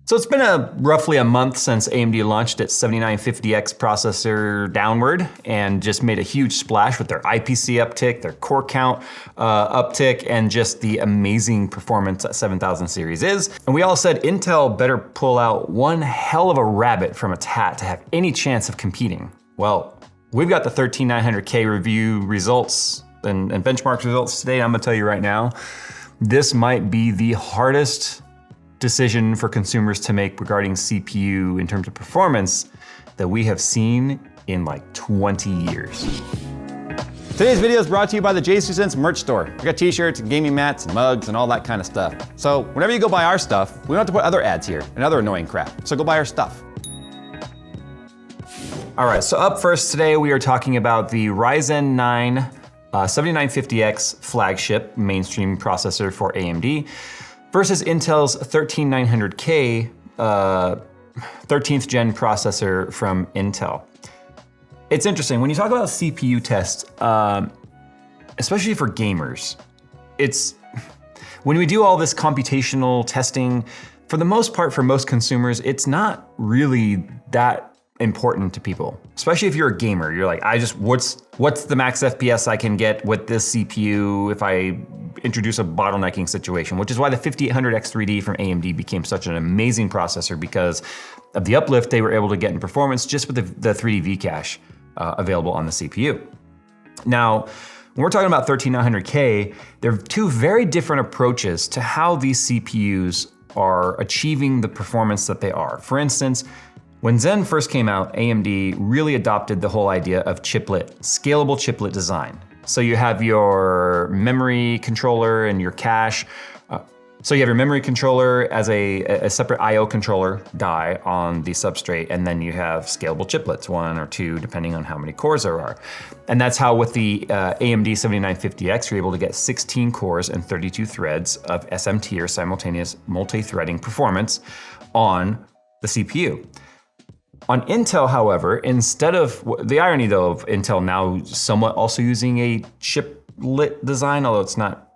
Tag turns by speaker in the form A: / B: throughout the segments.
A: So it's been roughly a month since AMD launched its 7950X processor downward and just made a huge splash with their IPC uptick, their core count uptick, and just the amazing performance that 7000 series is. And we all said Intel better pull out one hell of a rabbit from its hat to have any chance of competing. Well, we've got the 13900K review results and benchmark results today. I'm gonna tell you right now, this might be the hardest decision for consumers to make regarding CPU in terms of performance that we have seen in like 20 years. Today's video is brought to you by the J2Sense merch store. We got t-shirts and gaming mats and mugs and all that kind of stuff. So whenever you go buy our stuff, we don't have to put other ads here and other annoying crap. So go buy our stuff. All right, so up first today, we are talking about the Ryzen 9 7950X flagship mainstream processor for AMD versus Intel's 13900K 13th gen processor from Intel. It's interesting, when you talk about CPU tests, especially for gamers, when we do all this computational testing, for the most part, for most consumers, it's not really that important to people. Especially if you're a gamer, you're like, what's the max FPS I can get with this CPU if I introduce a bottlenecking situation, which is why the 5800X3D from AMD became such an amazing processor because of the uplift they were able to get in performance just with the 3D V-cache available on the CPU. Now, when we're talking about 13900K, there are two very different approaches to how these CPUs are achieving the performance that they are. For instance, when Zen first came out, AMD really adopted the whole idea of scalable chiplet design. So you have your memory controller and your cache. So you have your memory controller as a separate IO controller die on the substrate, and then you have scalable chiplets, 1 or 2, depending on how many cores there are. And that's how with the AMD 7950X, you're able to get 16 cores and 32 threads of SMT or simultaneous multi-threading performance on the CPU. On Intel, however, instead of, the irony though of Intel now somewhat also using a chiplet design, although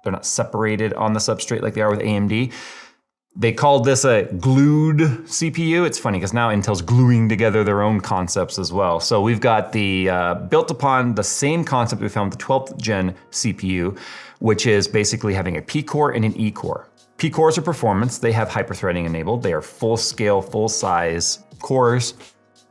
A: they're not separated on the substrate like they are with AMD. They called this a glued CPU. It's funny because now Intel's gluing together their own concepts as well. So we've got built upon the same concept we found with the 12th gen CPU, which is basically having a P core and an E core. P cores are performance. They have hyperthreading enabled. They are full scale, full size cores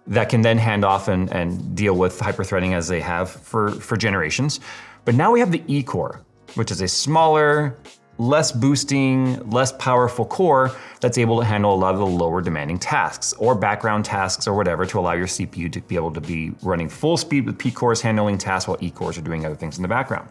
A: that can then hand off and deal with hyperthreading as they have for generations. But now we have the E core, which is a smaller, less boosting, less powerful core that's able to handle a lot of the lower demanding tasks or background tasks or whatever to allow your CPU to be able to be running full speed with P cores handling tasks while E cores are doing other things in the background.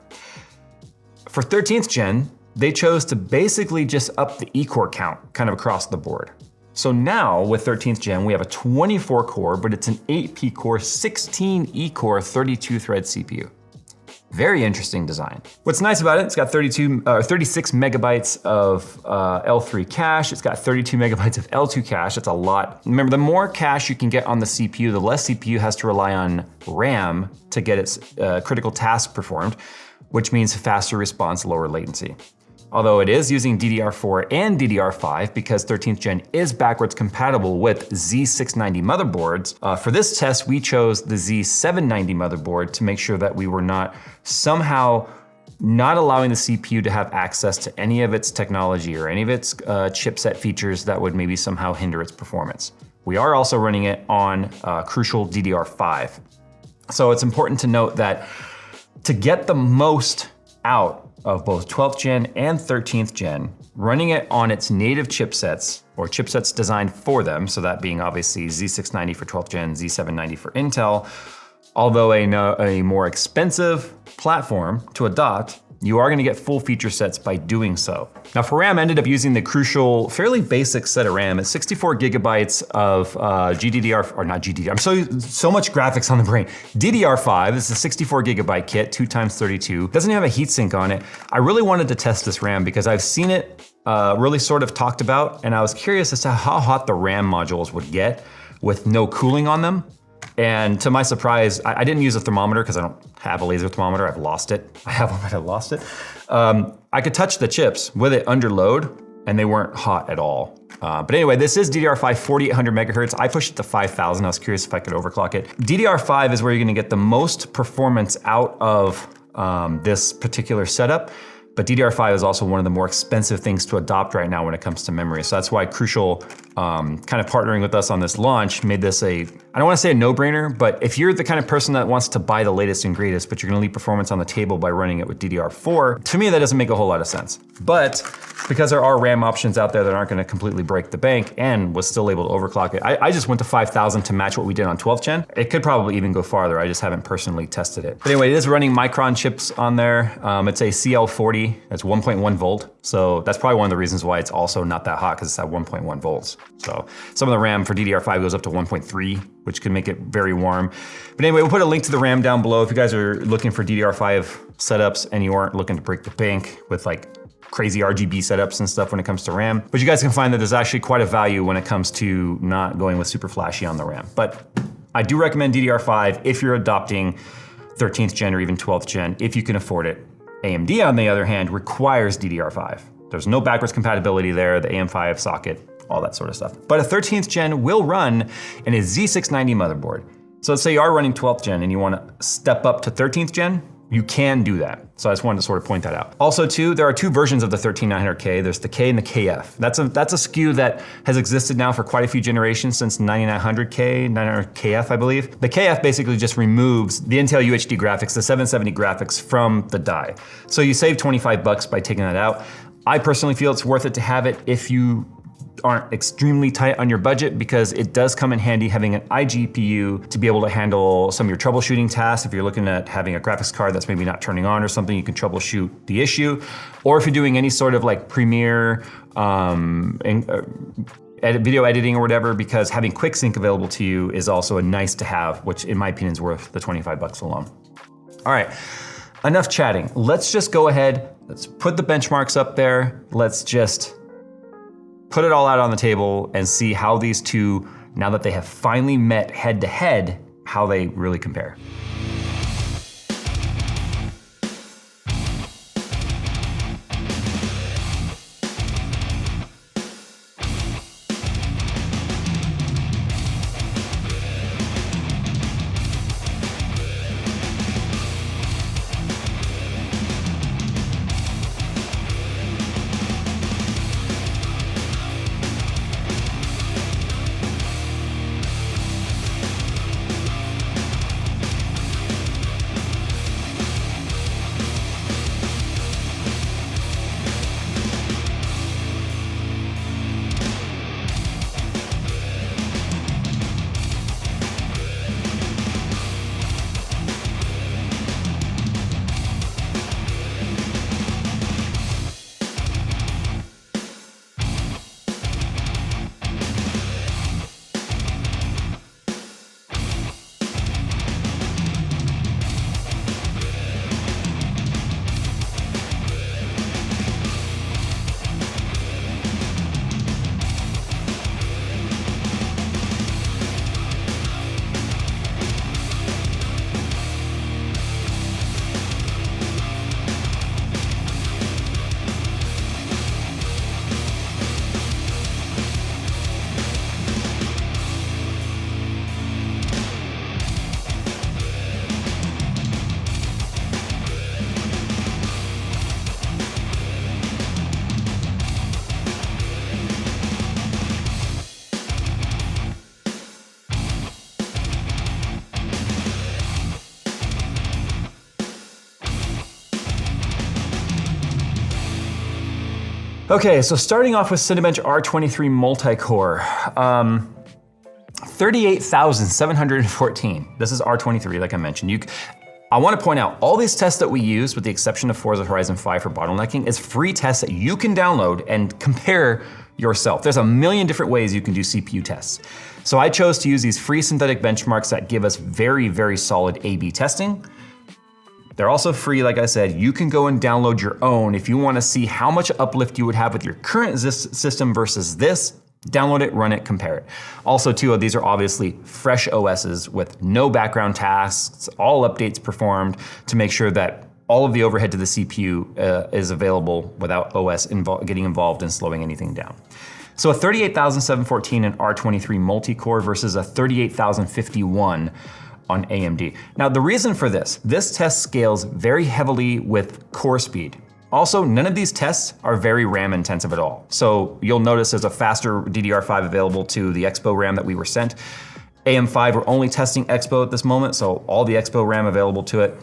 A: For 13th gen, they chose to basically just up the E core count kind of across the board. So now with 13th gen, we have a 24 core, but it's an 8 P core, 16 E core, 32 thread CPU. Very interesting design. What's nice about it, it's got 36 megabytes of L3 cache. It's got 32 megabytes of L2 cache. It's a lot. Remember, the more cache you can get on the CPU, the less CPU has to rely on RAM to get its critical tasks performed, which means faster response, lower latency. Although it is using DDR4 and DDR5 because 13th gen is backwards compatible with Z690 motherboards. For this test, we chose the Z790 motherboard to make sure that we were not somehow not allowing the CPU to have access to any of its technology or any of its chipset features that would maybe somehow hinder its performance. We are also running it on crucial DDR5. So it's important to note that to get the most out of both 12th gen and 13th gen, running it on its native chipsets or chipsets designed for them, so that being obviously Z690 for 12th gen, Z790 for Intel, although a more expensive platform to adopt, you are gonna get full feature sets by doing so. Now for RAM, I ended up using the crucial, fairly basic set of RAM. It's 64 gigabytes of GDDR, or not GDDR, I'm so much graphics on the brain. DDR5, this is a 64 gigabyte kit, 2x32. Doesn't have a heatsink on it. I really wanted to test this RAM because I've seen it really sort of talked about, and I was curious as to how hot the RAM modules would get with no cooling on them. And to my surprise, I didn't use a thermometer because I don't have a laser thermometer. I've lost it. I have one, but I lost it. I could touch the chips with it under load, and they weren't hot at all. But anyway, this is DDR5 4800 megahertz. I pushed it to 5000. I was curious if I could overclock it. DDR5 is where you're gonna get the most performance out of this particular setup. But DDR5 is also one of the more expensive things to adopt right now when it comes to memory. So that's why Crucial kind of partnering with us on this launch made this I don't wanna say a no-brainer, but if you're the kind of person that wants to buy the latest and greatest, but you're gonna leave performance on the table by running it with DDR4, to me that doesn't make a whole lot of sense. But because there are RAM options out there that aren't gonna completely break the bank and was still able to overclock it, I just went to 5000 to match what we did on 12th gen. It could probably even go farther, I just haven't personally tested it. But anyway, it is running Micron chips on there. It's a CL40, it's 1.1 volt. So that's probably one of the reasons why it's also not that hot, because it's at 1.1 volts. So some of the RAM for DDR5 goes up to 1.3, which can make it very warm. But anyway, we'll put a link to the RAM down below if you guys are looking for DDR5 setups and you aren't looking to break the bank with like crazy RGB setups and stuff when it comes to RAM. But you guys can find that there's actually quite a value when it comes to not going with super flashy on the RAM. But I do recommend DDR5 if you're adopting 13th gen or even 12th gen, if you can afford it. AMD, on the other hand, requires DDR5. There's no backwards compatibility there, the AM5 socket, all that sort of stuff. But a 13th gen will run in a Z690 motherboard. So let's say you are running 12th gen and you wanna step up to 13th gen, you can do that. So I just wanted to sort of point that out. Also too, there are two versions of the 13900K. There's the K and the KF. That's a SKU that has existed now for quite a few generations, since 9900K, 900KF, I believe. The KF basically just removes the Intel UHD graphics, the 770 graphics from the die. So you save 25 bucks by taking that out. I personally feel it's worth it to have it if you aren't extremely tight on your budget, because it does come in handy having an iGPU to be able to handle some of your troubleshooting tasks. If you're looking at having a graphics card that's maybe not turning on or something, you can troubleshoot the issue. Or if you're doing any sort of like Premiere, video editing or whatever, because having QuickSync available to you is also a nice to have, which in my opinion is worth the 25 bucks alone. All right, enough chatting. Let's just go ahead, let's put the benchmarks up there. Let's just put it all out on the table and see how these two, now that they have finally met head to head, how they really compare. Okay, so starting off with Cinebench R23 multi-core, 38,714. This is R23, like I mentioned. I wanna point out, all these tests that we use, with the exception of Forza Horizon 5 for bottlenecking, is free tests that you can download and compare yourself. There's a million different ways you can do CPU tests. So I chose to use these free synthetic benchmarks that give us very, very solid A/B testing. They're also free, like I said. You can go and download your own if you wanna see how much uplift you would have with your current system versus this. Download it, run it, compare it. Also too, these are obviously fresh OSs with no background tasks, all updates performed to make sure that all of the overhead to the CPU is available without OS getting involved in slowing anything down. So a 38,714 in R23 multi-core versus a 38,051 on AMD. Now the reason for this test scales very heavily with core speed. Also, none of these tests are very RAM intensive at all. So you'll notice there's a faster DDR5 available to the Expo RAM that we were sent. AM5, we're only testing Expo at this moment, so all the Expo RAM available to it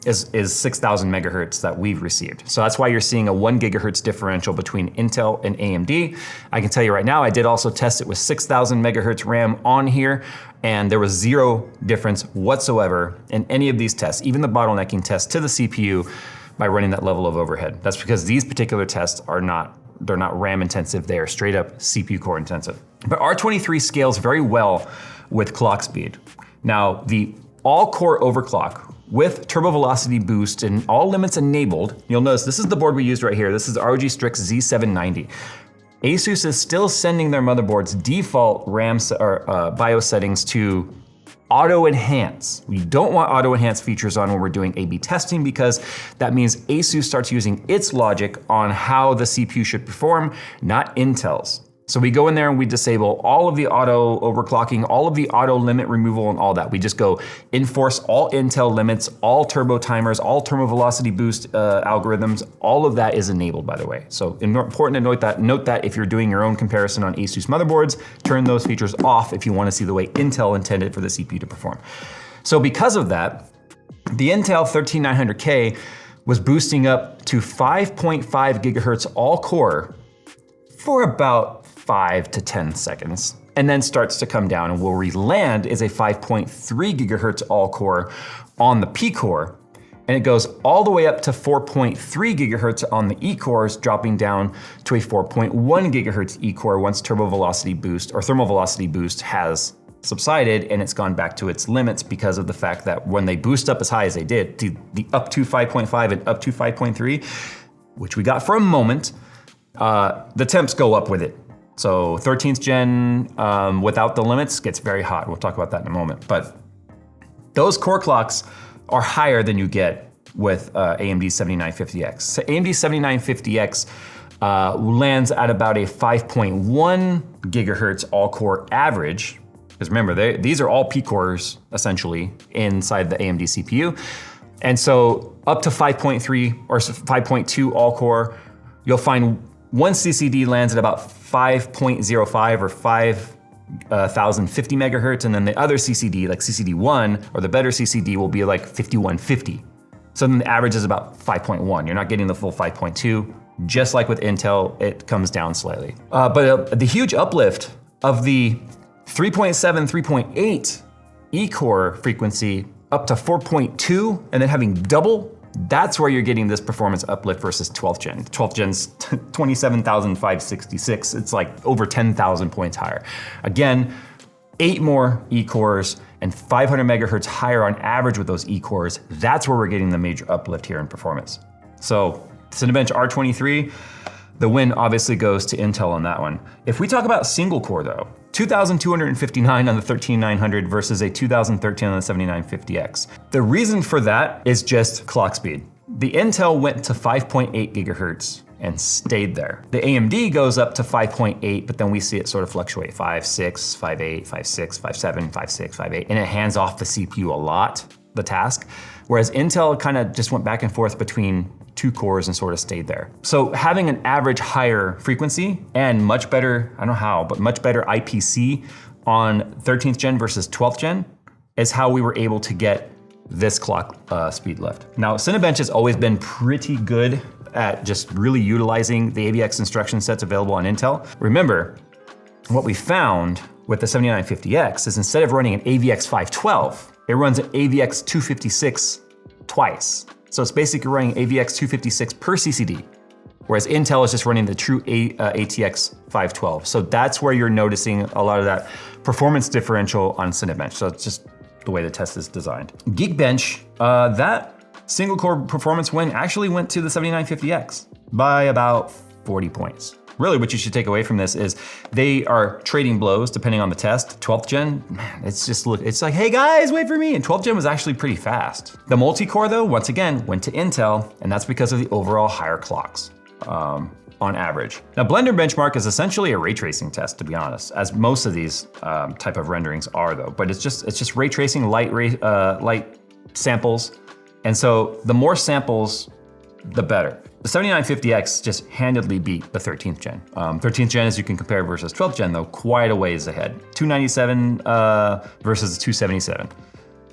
A: is 6,000 megahertz that we've received. So that's why you're seeing a 1 gigahertz differential between Intel and AMD. I can tell you right now, I did also test it with 6,000 megahertz RAM on here, and there was zero difference whatsoever in any of these tests, even the bottlenecking test to the CPU, by running that level of overhead. That's because these particular tests they're not RAM intensive, they are straight up CPU core intensive. But R23 scales very well with clock speed. Now, the all-core overclock with turbo velocity boost and all limits enabled, you'll notice this is the board we used right here. This is the ROG Strix Z790. Asus is still sending their motherboard's default RAM or BIOS settings to auto enhance. We don't want auto enhance features on when we're doing A/B testing because that means Asus starts using its logic on how the CPU should perform, not Intel's. So we go in there and we disable all of the auto overclocking, all of the auto limit removal and all that. We just go enforce all Intel limits, all turbo timers, all turbo velocity boost algorithms, all of that is enabled, by the way. So important to note that if you're doing your own comparison on Asus motherboards, turn those features off if you want to see the way Intel intended for the CPU to perform. So because of that, the Intel 13900K was boosting up to 5.5 gigahertz all core for about 5 to 10 seconds, and then starts to come down, and where we land is a 5.3 gigahertz all core on the P core, and it goes all the way up to 4.3 gigahertz on the E cores, dropping down to a 4.1 gigahertz E core once turbo velocity boost or thermal velocity boost has subsided and it's gone back to its limits because of the fact that when they boost up as high as they did, the up to 5.5 and up to 5.3, which we got for a moment, the temps go up with it. So 13th gen without the limits gets very hot. We'll talk about that in a moment. But those core clocks are higher than you get with AMD 7950X. So AMD 7950X lands at about a 5.1 gigahertz all-core average. Because remember, these are all P cores essentially inside the AMD CPU. And so up to 5.3 or 5.2 all-core, you'll find one CCD lands at about 5.05 or 5,050 megahertz, and then the other CCD, like CCD1, or the better CCD, will be like 5150. So then the average is about 5.1. You're not getting the full 5.2. Just like with Intel, it comes down slightly. But the huge uplift of the 3.7, 3.8 E-core frequency up to 4.2, and then having double, that's where you're getting this performance uplift versus 12th gen. 12th gen's 27,566. It's like over 10,000 points higher. Again, 8 more E-cores and 500 megahertz higher on average with those E-cores. That's where we're getting the major uplift here in performance. So Cinebench R23, the win obviously goes to Intel on that one. If we talk about single core though, 2,259 on the 13900 versus a 2,013 on the 7950X. The reason for that is just clock speed. The Intel went to 5.8 gigahertz and stayed there. The AMD goes up to 5.8, but then we see it sort of fluctuate, 5.6, 5.8, 5.6, 5.7, 5.6, 5.8, and it hands off the CPU a lot, the task. Whereas Intel kind of just went back and forth between 2 cores and sort of stayed there. So having an average higher frequency and much better, I don't know how, but much better IPC on 13th gen versus 12th gen is how we were able to get this clock speed lift. Now, Cinebench has always been pretty good at just really utilizing the AVX instruction sets available on Intel. Remember, what we found with the 7950X is instead of running an AVX 512, it runs an AVX 256 twice. So it's basically running AVX 256 per CCD, whereas Intel is just running the true ATX 512. So that's where you're noticing a lot of that performance differential on Cinebench. So it's just the way the test is designed. Geekbench, that single core performance win actually went to the 7950X by about 40 points. really what you should take away from this is they are trading blows depending on the test. 12th gen, man, it's like, hey guys, wait for me. And 12th gen was actually pretty fast. The multi-core though, once again, went to Intel, and that's because of the overall higher clocks. On average. Now, Blender Benchmark is essentially a ray tracing test, to be honest, as most of these type of renderings are though, but it's just ray tracing light samples. And so the more samples, the better. The 7950X just handedly beat the 13th gen. 13th gen, as you can compare versus 12th gen though, quite a ways ahead. 297 versus 277.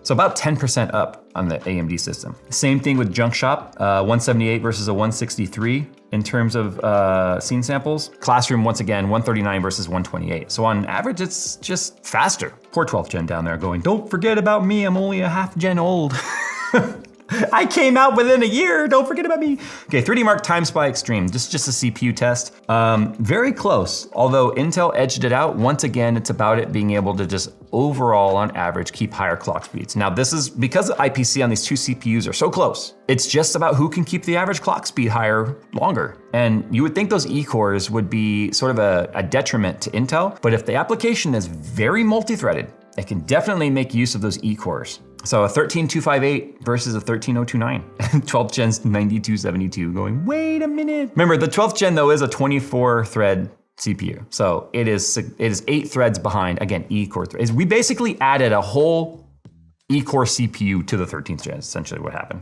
A: So about 10% up on the AMD system. Same thing with Junk Shop, 178 versus a 163 in terms of scene samples. Classroom, once again, 139 versus 128. So on average, it's just faster. Poor 12th gen down there going, don't forget about me, I'm only a half gen old. I came out within a year, don't forget about me. Okay, 3D Mark Time Spy Extreme, just a CPU test. Very close, although Intel edged it out. Once again, it's about it being able to just overall, on average, keep higher clock speeds. Now this is because the IPC on these two CPUs are so close. It's just about who can keep the average clock speed higher longer. And you would think those E-cores would be sort of a detriment to Intel, but if the application is very multi-threaded, it can definitely make use of those E-cores. So a 13258 versus a 13029. 12th gen's 9272 going, wait a minute. Remember, the 12th gen though is a 24 thread CPU. So it is 8 threads behind, again, E-core threads. We basically added a whole E-core CPU to the 13th gen, essentially what happened.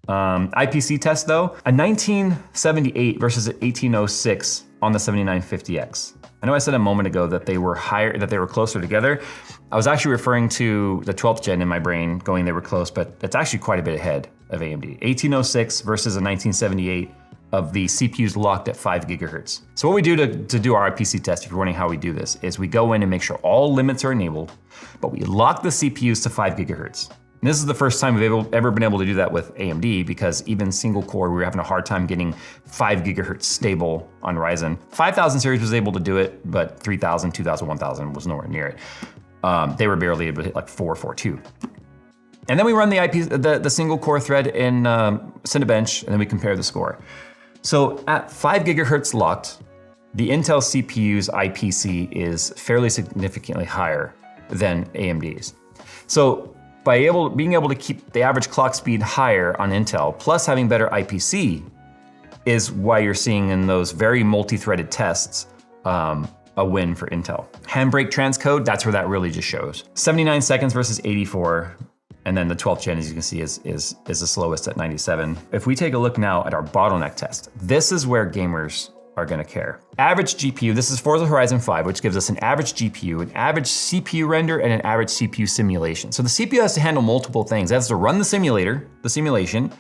A: IPC test though, a 1978 versus an 1806 on the 7950X. I know I said a moment ago that they were higher, that they were closer together. I was actually referring to the 12th gen in my brain, going they were close, but it's actually quite a bit ahead of AMD. 1806 versus a 1978 of the CPUs locked at 5 gigahertz. So what we do to do our IPC test, if you're wondering how we do this, is we go in and make sure all limits are enabled, but we lock the CPUs to 5 gigahertz. And this is the first time we've ever been able to do that with AMD, because even single core, we were having a hard time getting 5 gigahertz stable on Ryzen. 5000 series was able to do it, but 3000, 2000, 1000 was nowhere near it. They were barely able to hit like 442. And then we run the single core thread in Cinebench, and then we compare the score. So at 5 gigahertz locked, the Intel CPU's IPC is fairly significantly higher than AMD's. So by being able to keep the average clock speed higher on Intel, plus having better IPC, is why you're seeing in those very multi-threaded tests a win for Intel. Handbrake transcode, that's where that really just shows. 79 seconds versus 84, and then the 12th gen, as you can see, is the slowest at 97. If we take a look now at our bottleneck test, this is where gamers are gonna care. Average GPU, this is Forza Horizon 5, which gives us an average GPU, an average CPU render, and an average CPU simulation. So the CPU has to handle multiple things. It has to run the simulation.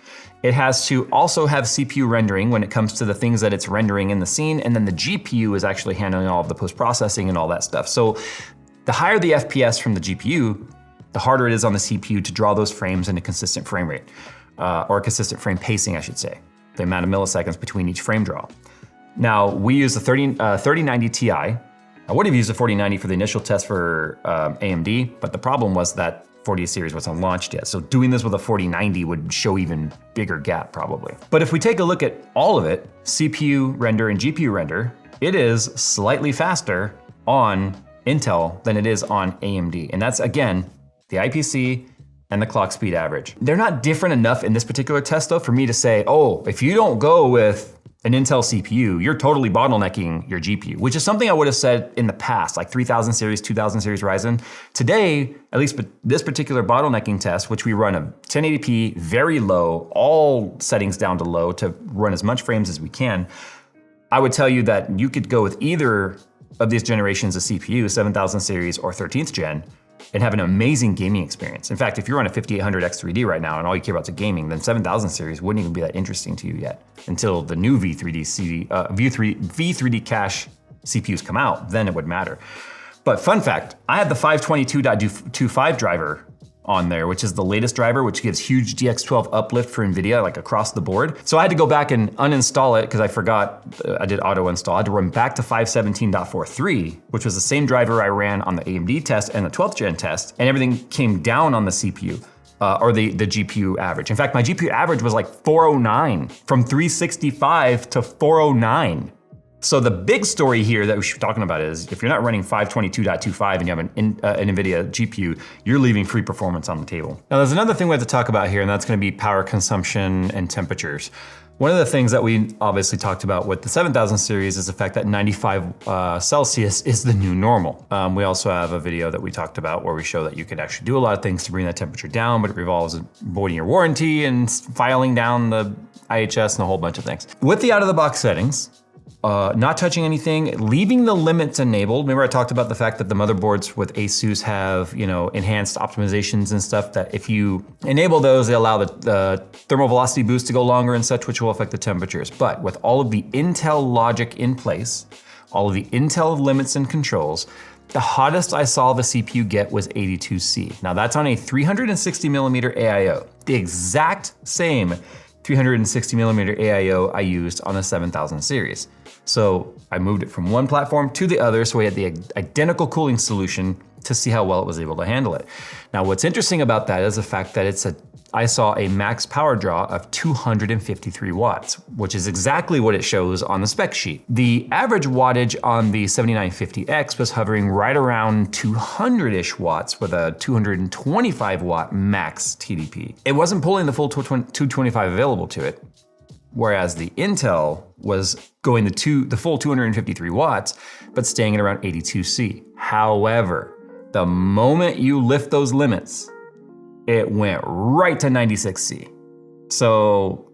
A: It has to also have CPU rendering when it comes to the things that it's rendering in the scene, and then the GPU is actually handling all of the post-processing and all that stuff. So the higher the FPS from the GPU, the harder it is on the CPU to draw those frames in a consistent frame rate, or a consistent frame pacing, I should say, the amount of milliseconds between each frame draw. Now, we use the 3090 Ti. I would have used the 4090 for the initial test for AMD, but the problem was that 40 series wasn't launched yet. So doing this with a 4090 would show even bigger gap probably. But if we take a look at all of it, CPU render and GPU render, it is slightly faster on Intel than it is on AMD. And that's, again, the IPC and the clock speed average. They're not different enough in this particular test though for me to say, oh, if you don't go with an Intel CPU, you're totally bottlenecking your GPU, which is something I would have said in the past, like 3000 series, 2000 series Ryzen. Today, at least this particular bottlenecking test, which we run a 1080p, very low, all settings down to low to run as much frames as we can, I would tell you that you could go with either of these generations of CPU, 7000 series or 13th gen, and have an amazing gaming experience. In fact, if you're on a 5800 X3D right now and all you care about is gaming, then 7000 series wouldn't even be that interesting to you yet until the new V3D cache CPUs come out, then it would matter. But fun fact, I have the 522.25 driver on there, which is the latest driver, which gives huge DX12 uplift for NVIDIA, like across the board. So I had to go back and uninstall it because I forgot I did auto install. I had to run back to 517.43, which was the same driver I ran on the AMD test and the 12th gen test, and everything came down on the CPU. Or the GPU average. In fact, my GPU average was like 409, from 365 to 409. So the big story here that we should be talking about is if you're not running 522.25 and you have an NVIDIA GPU, you're leaving free performance on the table. Now there's another thing we have to talk about here, and that's gonna be power consumption and temperatures. One of the things that we obviously talked about with the 7000 series is the fact that 95 Celsius is the new normal. We also have a video that we talked about where we show that you can actually do a lot of things to bring that temperature down, but it revolves voiding your warranty and filing down the IHS and a whole bunch of things. With the out-of-the-box settings, not touching anything, leaving the limits enabled. Remember I talked about the fact that the motherboards with ASUS have, enhanced optimizations and stuff that if you enable those, they allow the thermal velocity boost to go longer and such, which will affect the temperatures. But with all of the Intel logic in place, all of the Intel limits and controls, the hottest I saw the CPU get was 82C. Now that's on a 360 millimeter AIO, the exact same 360 millimeter AIO I used on the 7000 series. So I moved it from one platform to the other, so we had the identical cooling solution to see how well it was able to handle it. Now what's interesting about that is the fact that I saw a max power draw of 253 watts, which is exactly what it shows on the spec sheet. The average wattage on the 7950X was hovering right around 200-ish watts with a 225 watt max TDP. It wasn't pulling the full 225 available to it, whereas the Intel was going the full 253 watts, but staying at around 82C. However, the moment you lift those limits, it went right to 96C. So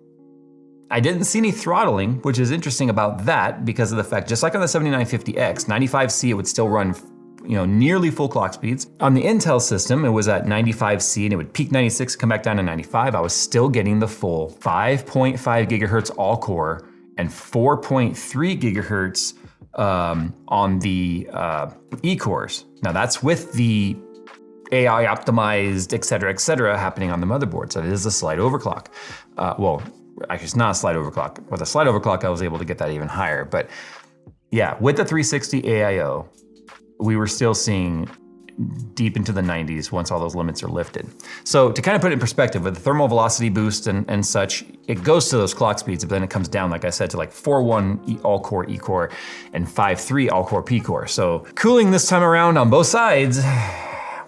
A: I didn't see any throttling, which is interesting about that because of the fact, just like on the 7950X, 95C, it would still run nearly full clock speeds. On the Intel system, it was at 95C and it would peak 96, come back down to 95. I was still getting the full 5.5 gigahertz all core and 4.3 gigahertz on the E-cores. Now that's with the AI optimized, et cetera, happening on the motherboard. So it is a slight overclock. Well, actually it's not a slight overclock. With a slight overclock, I was able to get that even higher. But yeah, with the 360 AIO, we were still seeing deep into the 90s once all those limits are lifted. So to kind of put it in perspective, with the thermal velocity boost and such, it goes to those clock speeds, but then it comes down, like I said, to like 4.1 all-core E-core and 5.3 all-core P-core. So cooling this time around on both sides.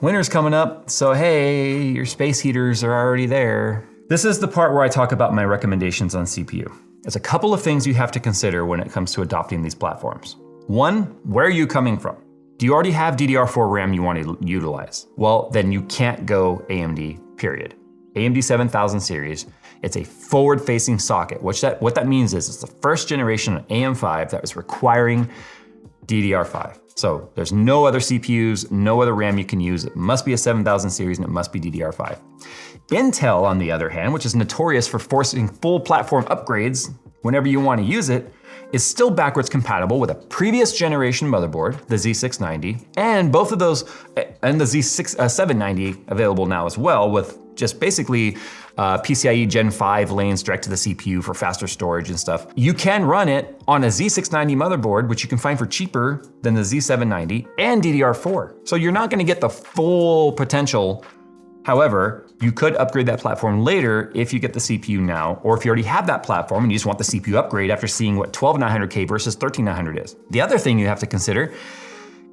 A: Winter's coming up, so hey, your space heaters are already there. This is the part where I talk about my recommendations on CPU. There's a couple of things you have to consider when it comes to adopting these platforms. One, where are you coming from? Do you already have DDR4 RAM you want to utilize? Well, then you can't go AMD, period. AMD 7000 series, it's a forward-facing socket. What that means is it's the first generation of AM5 that was requiring DDR5. So there's no other CPUs, no other RAM you can use. It must be a 7000 series and it must be DDR5. Intel, on the other hand, which is notorious for forcing full platform upgrades whenever you want to use it, is still backwards compatible with a previous generation motherboard, the Z690, and both of those, and the Z790 available now as well, with just basically PCIe Gen 5 lanes direct to the CPU for faster storage and stuff. You can run it on a Z690 motherboard, which you can find for cheaper than the Z790, and DDR4. So you're not gonna get the full potential. However, you could upgrade that platform later if you get the CPU now, or if you already have that platform and you just want the CPU upgrade after seeing what 12900K versus 13900 is. The other thing you have to consider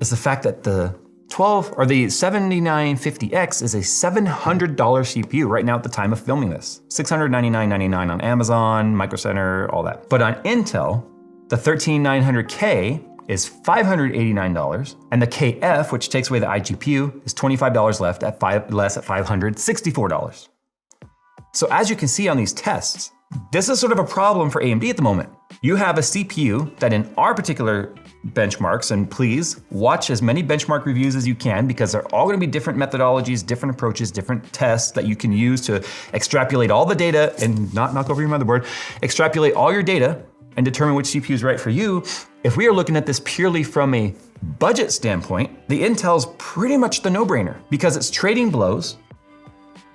A: is the fact that the 7950X is a $700 CPU right now at the time of filming this. $699.99 on Amazon, Micro Center, all that. But on Intel, the 13900K is $589, and the KF, which takes away the iGPU, is $25 less at $564. So as you can see on these tests, this is sort of a problem for AMD at the moment. You have a CPU that in our particular benchmarks, and please watch as many benchmark reviews as you can because they're all gonna be different methodologies, different approaches, different tests that you can use to extrapolate all the data and not knock over your motherboard, extrapolate all your data and determine which CPU is right for you. If we are looking at this purely from a budget standpoint, the Intel's pretty much the no-brainer because it's trading blows.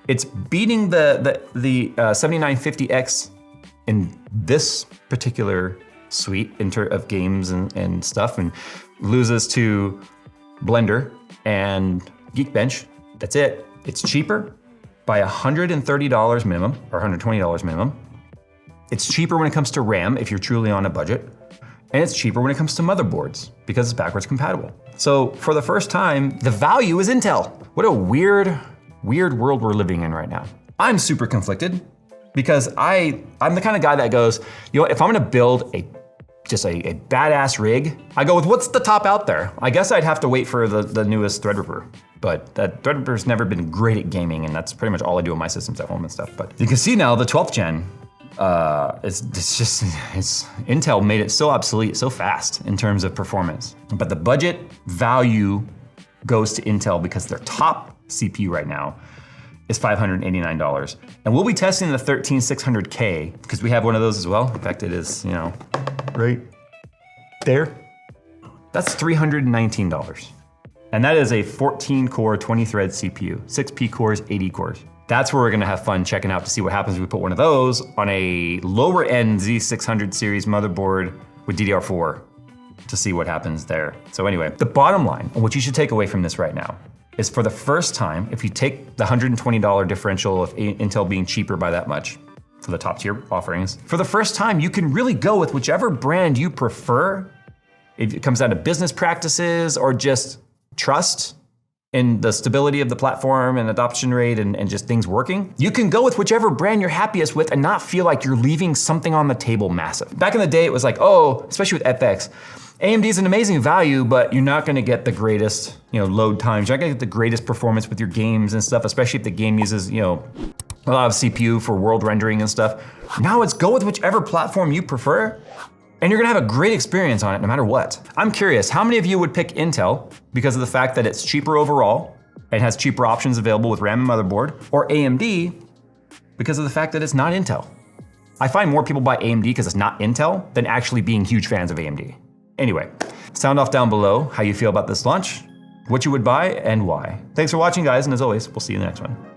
A: It's beating the 7950X in this particular suite of games and stuff, and loses to Blender and Geekbench. That's it. It's cheaper by $130 minimum or $120 minimum. It's cheaper when it comes to RAM if you're truly on a budget. and it's cheaper when it comes to motherboards because it's backwards compatible. So for the first time, the value is Intel. What a weird world we're living in right now. I'm super conflicted because I'm the kind of guy that goes, you know, if I'm gonna build just a badass rig, I go with what's the top out there. I guess I'd have to wait for the newest Threadripper, but that Threadripper's never been great at gaming, and that's pretty much all I do on my systems at home and stuff. But you can see now the 12th gen, Intel made it so obsolete so fast in terms of performance. But the budget value goes to Intel because their top CPU right now is $589. And we'll be testing the 13600K because we have one of those as well. In fact, it is, you know, right there. That's $319. And that is a 14 core, 20 thread CPU, 6P cores, 80 cores. That's where we're gonna have fun checking out to see what happens if we put one of those on a lower end Z600 series motherboard with DDR4 to see what happens there. So anyway, the bottom line, and what you should take away from this right now, is for the first time, if you take the $120 differential of Intel being cheaper by that much for the top tier offerings, for the first time, you can really go with whichever brand you prefer. If it comes down to business practices or just trust in the stability of the platform and adoption rate and just things working, you can go with whichever brand you're happiest with and not feel like you're leaving something on the table massive. Back in the day, it was like, oh, especially with FX, AMD is an amazing value, but you're not gonna get the greatest, load times. You're not gonna get the greatest performance with your games and stuff, especially if the game uses, a lot of CPU for world rendering and stuff. Now it's go with whichever platform you prefer, and you're gonna have a great experience on it no matter what. I'm curious, how many of you would pick Intel because of the fact that it's cheaper overall and has cheaper options available with RAM and motherboard, or AMD because of the fact that it's not Intel? I find more people buy AMD because it's not Intel than actually being huge fans of AMD. Anyway, sound off down below how you feel about this launch, what you would buy, and why. Thanks for watching, guys, and as always, we'll see you in the next one.